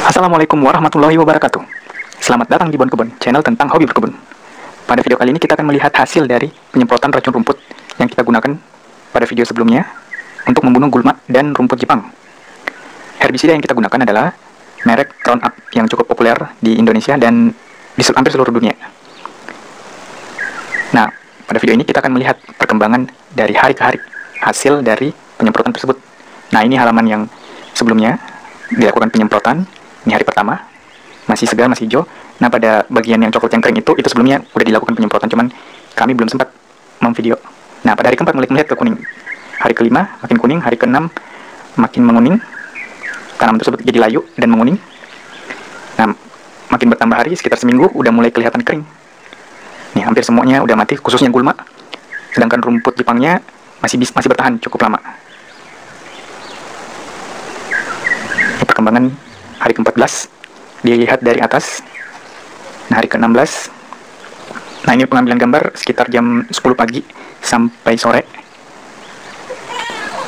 Assalamualaikum warahmatullahi wabarakatuh. Selamat datang di Bon Kebun, channel tentang hobi berkebun. Pada video kali ini kita akan melihat hasil dari penyemprotan racun rumput yang kita gunakan pada video sebelumnya untuk membunuh gulma dan rumput Jepang. Herbisida yang kita gunakan adalah merek Roundup yang cukup populer di Indonesia dan di hampir seluruh dunia. Nah, pada video ini kita akan melihat perkembangan dari hari ke hari hasil dari penyemprotan tersebut. Nah, ini halaman yang sebelumnya dilakukan penyemprotan. Ini hari pertama, masih segar, masih hijau. Nah, pada bagian yang coklat yang kering itu sebelumnya udah dilakukan penyemprotan, cuman kami belum sempat memvideo. Nah, pada hari keempat mulai melihat ke kuning. Hari kelima makin kuning, hari keenam makin menguning. Tanaman tersebut jadi layu dan menguning. Nah, makin bertambah hari, sekitar seminggu udah mulai kelihatan kering. Nih, hampir semuanya udah mati, khususnya gulma. Sedangkan rumput Jepangnya masih bertahan cukup lama. Perkembangan hari ke-14 dilihat dari atas. Nah, hari ke-16, nah ini pengambilan gambar sekitar jam 10 pagi sampai sore.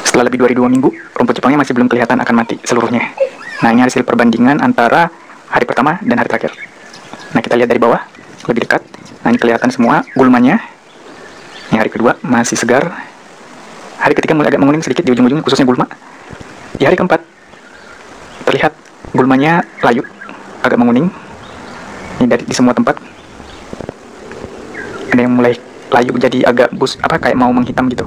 Setelah lebih dari 2 minggu, rumput Jepangnya masih belum kelihatan akan mati seluruhnya. Nah, ini hasil perbandingan antara hari pertama dan hari terakhir. Nah, kita lihat dari bawah lebih dekat. Nah, ini kelihatan semua gulmanya. Ini hari kedua masih segar. Hari ketiga mulai agak menguning sedikit di ujung-ujungnya, khususnya gulma. Di hari keempat terlihat gulmanya layu, agak menguning. Ini di semua tempat. Ada yang mulai layu jadi agak kayak mau menghitam gitu.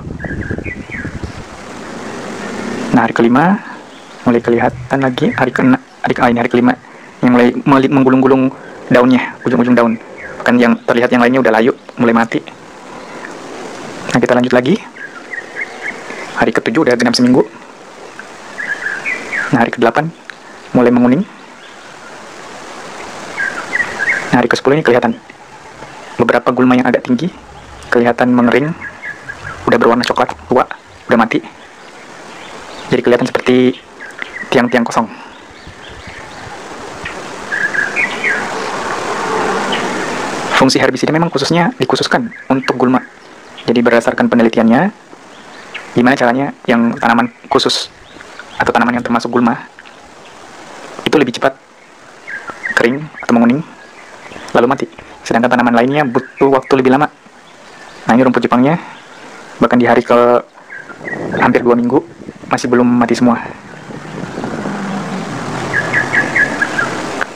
Nah, hari kelima mulai kelihatan lagi. Ini hari kelima yang mulai menggulung-gulung daunnya, ujung-ujung daun. Bahkan yang terlihat yang lainnya udah layu, mulai mati. Nah, kita lanjut lagi. Hari ke-7 udah genap seminggu. Nah, hari ke-8 mulai menguning. Nah, hari ke-10 ini kelihatan beberapa gulma yang agak tinggi kelihatan mengering, udah berwarna coklat tua, udah mati. Jadi kelihatan seperti tiang-tiang kosong. Fungsi herbisida memang dikhususkan untuk gulma. Jadi berdasarkan penelitiannya, gimana caranya yang tanaman khusus atau tanaman yang termasuk gulma itu lebih cepat kering atau menguning lalu mati, sedangkan tanaman lainnya butuh waktu lebih lama. Nah, ini rumput Jepangnya bahkan di hari ke hampir 2 minggu masih belum mati semua.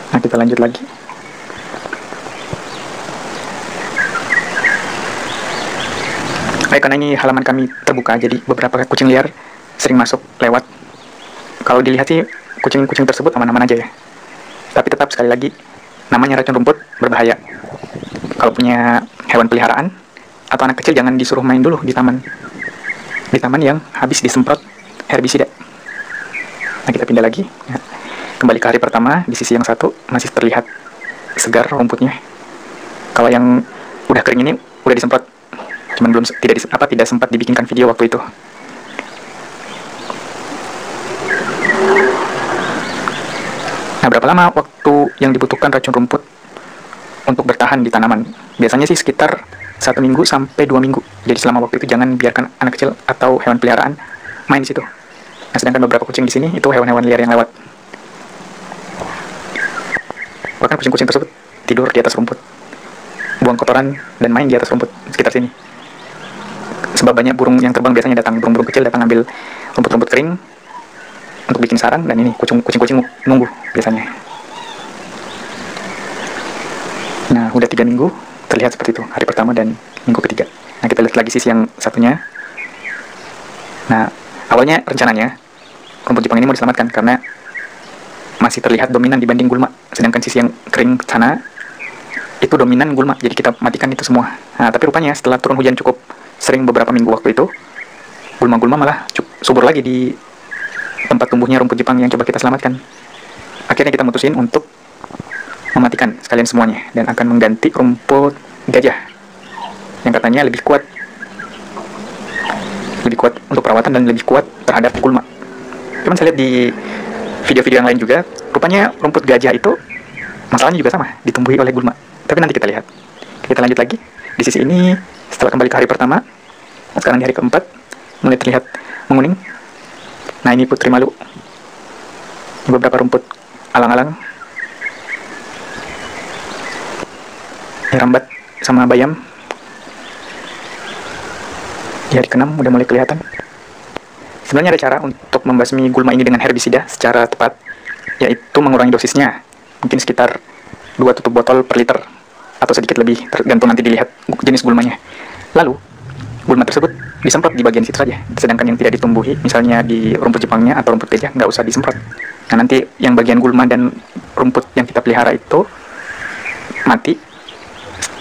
Nah, kita lanjut lagi. Karena ini halaman kami terbuka, jadi beberapa kucing liar sering masuk lewat. Kalau dilihat sih kucing-kucing tersebut aman-aman aja ya. Tapi tetap sekali lagi, namanya racun rumput berbahaya. Kalau punya hewan peliharaan atau anak kecil jangan disuruh main dulu di taman. Di taman yang habis disemprot herbisida. Nah, kita pindah lagi. Nah, kembali ke hari pertama, di sisi yang satu masih terlihat segar rumputnya. Kalau yang udah kering ini udah disemprot, cuman tidak sempat dibikinkan video waktu itu. Nah, berapa lama waktu yang dibutuhkan racun rumput untuk bertahan di tanaman? Biasanya sih sekitar 1 minggu sampai 2 minggu. Jadi selama waktu itu jangan biarkan anak kecil atau hewan peliharaan main di situ. Nah, sedangkan beberapa kucing di sini itu hewan-hewan liar yang lewat. Bahkan kucing-kucing tersebut tidur di atas rumput, buang kotoran dan main di atas rumput sekitar sini. Sebab banyak burung yang terbang biasanya datang, burung-burung kecil datang ambil rumput-rumput kering untuk bikin sarang, dan ini kucing-kucing nunggu biasanya. Nah, udah 3 minggu terlihat seperti itu, hari pertama dan minggu ketiga. Nah, kita lihat lagi sisi yang satunya. Nah, awalnya rencananya rumput Jepang ini mau diselamatkan karena masih terlihat dominan dibanding gulma, sedangkan sisi yang kering sana itu dominan gulma, jadi kita matikan itu semua. Nah, tapi rupanya setelah turun hujan cukup sering beberapa minggu waktu itu, gulma-gulma malah subur lagi di tempat tumbuhnya rumput Jepang yang coba kita selamatkan. Akhirnya kita mutusin untuk mematikan sekalian semuanya dan akan mengganti rumput gajah yang katanya lebih kuat untuk perawatan dan lebih kuat terhadap gulma. Cuman saya lihat di video-video yang lain juga, rupanya rumput gajah itu masalahnya juga sama, ditumbuhi oleh gulma. Tapi nanti kita lihat. Kita lanjut lagi. Di sisi ini, setelah kembali ke hari pertama, sekarang di hari keempat, mulai terlihat menguning. Nah, ini putri malu. Beberapa rumput alang-alang rambat sama bayam. Di hari ke-6 udah mulai kelihatan. Sebenarnya ada cara untuk membasmi gulma ini dengan herbisida secara tepat, yaitu mengurangi dosisnya, mungkin sekitar 2 tutup botol per liter, atau sedikit lebih, tergantung nanti dilihat jenis gulmanya. Lalu, gulma tersebut disemprot di bagian situ saja, sedangkan yang tidak ditumbuhi, misalnya di rumput Jepangnya atau rumput gajah, nggak usah disemprot. Nah, nanti yang bagian gulma dan rumput yang kita pelihara itu mati.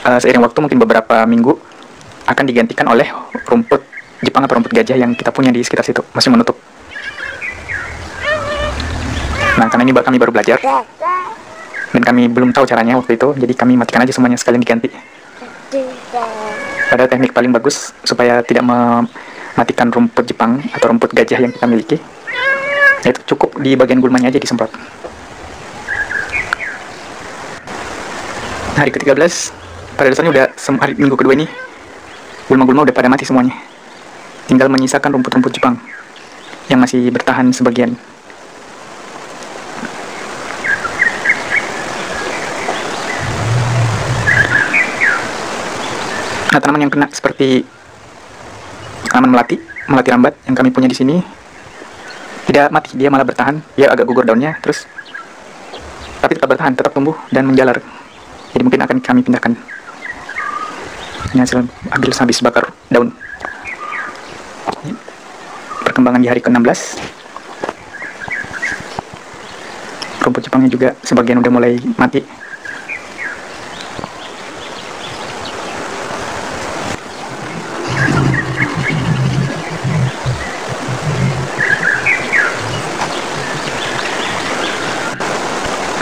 Seiring waktu, mungkin beberapa minggu, akan digantikan oleh rumput Jepang atau rumput gajah yang kita punya di sekitar situ, masih menutup. Nah, karena ini kami baru belajar, dan kami belum tahu caranya waktu itu, jadi kami matikan aja semuanya sekalian diganti. Pada teknik paling bagus supaya tidak mematikan rumput Jepang atau rumput gajah yang kita miliki, yaitu cukup di bagian gulmanya aja disemprot. Hari ke-13, pada dasarnya udah hari minggu kedua ini, gulma-gulma udah pada mati semuanya. Tinggal menyisakan rumput-rumput Jepang yang masih bertahan sebagian. Nah, tanaman yang kena seperti tanaman melati rambat yang kami punya di sini tidak mati, dia malah bertahan. Dia agak gugur daunnya, terus tapi tetap bertahan, tetap tumbuh dan menjalar. Jadi mungkin akan kami pindahkan. Ini hasil habis bakar daun. Ini perkembangan di hari ke-16. Rumput Jepangnya juga sebagian udah mulai mati.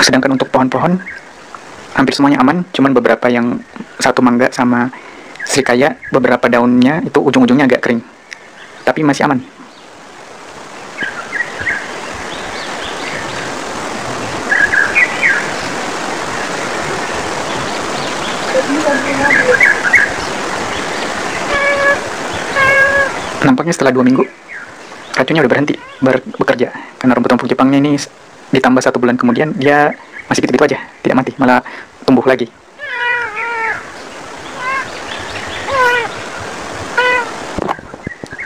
Sedangkan untuk pohon-pohon hampir semuanya aman, cuman beberapa yang satu mangga sama srikaya, beberapa daunnya itu ujung-ujungnya agak kering, tapi masih aman. Nampaknya setelah 2 minggu racunnya udah berhenti bekerja, karena rumput-rumput Jepangnya ini ditambah 1 bulan kemudian dia masih gitu-gitu aja, tidak mati, malah tumbuh lagi.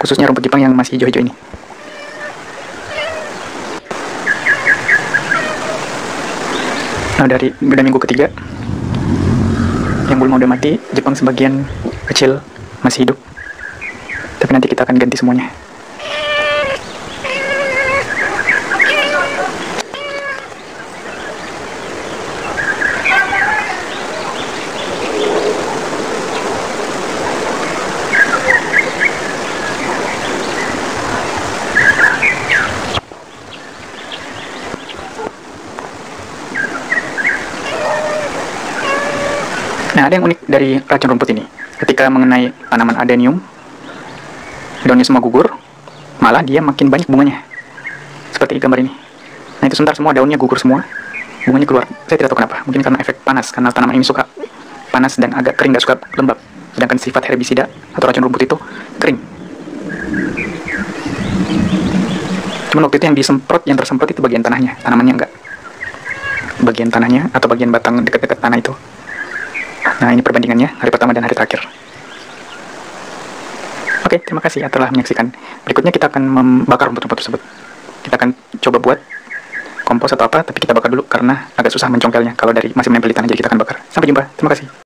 Khususnya rumput Jepang yang masih hijau-hijau ini. Nah, dari minggu ketiga yang gulma udah mati, Jepang sebagian kecil masih hidup, tapi nanti kita akan ganti semuanya. Nah, ada yang unik dari racun rumput ini. Ketika mengenai tanaman adenium, daunnya semua gugur, malah dia makin banyak bunganya. Seperti gambar ini. Nah, itu sebentar semua daunnya gugur semua, bunganya keluar. Saya tidak tahu kenapa. Mungkin karena efek panas, karena tanaman ini suka panas dan agak kering, gak suka lembab. Sedangkan sifat herbisida atau racun rumput itu kering. Cuman waktu itu yang disemprot, yang tersemprot itu bagian tanahnya, tanamannya enggak. Bagian tanahnya atau bagian batang dekat-dekat tanah itu. Nah, ini perbandingannya hari pertama dan hari terakhir. Oke, terima kasih telah menyaksikan. Berikutnya kita akan membakar rumput-rumput tersebut. Kita akan coba buat kompos atau apa, tapi kita bakar dulu karena agak susah mencongkelnya kalau dari masih menempel di tanah, jadi kita akan bakar. Sampai jumpa, terima kasih.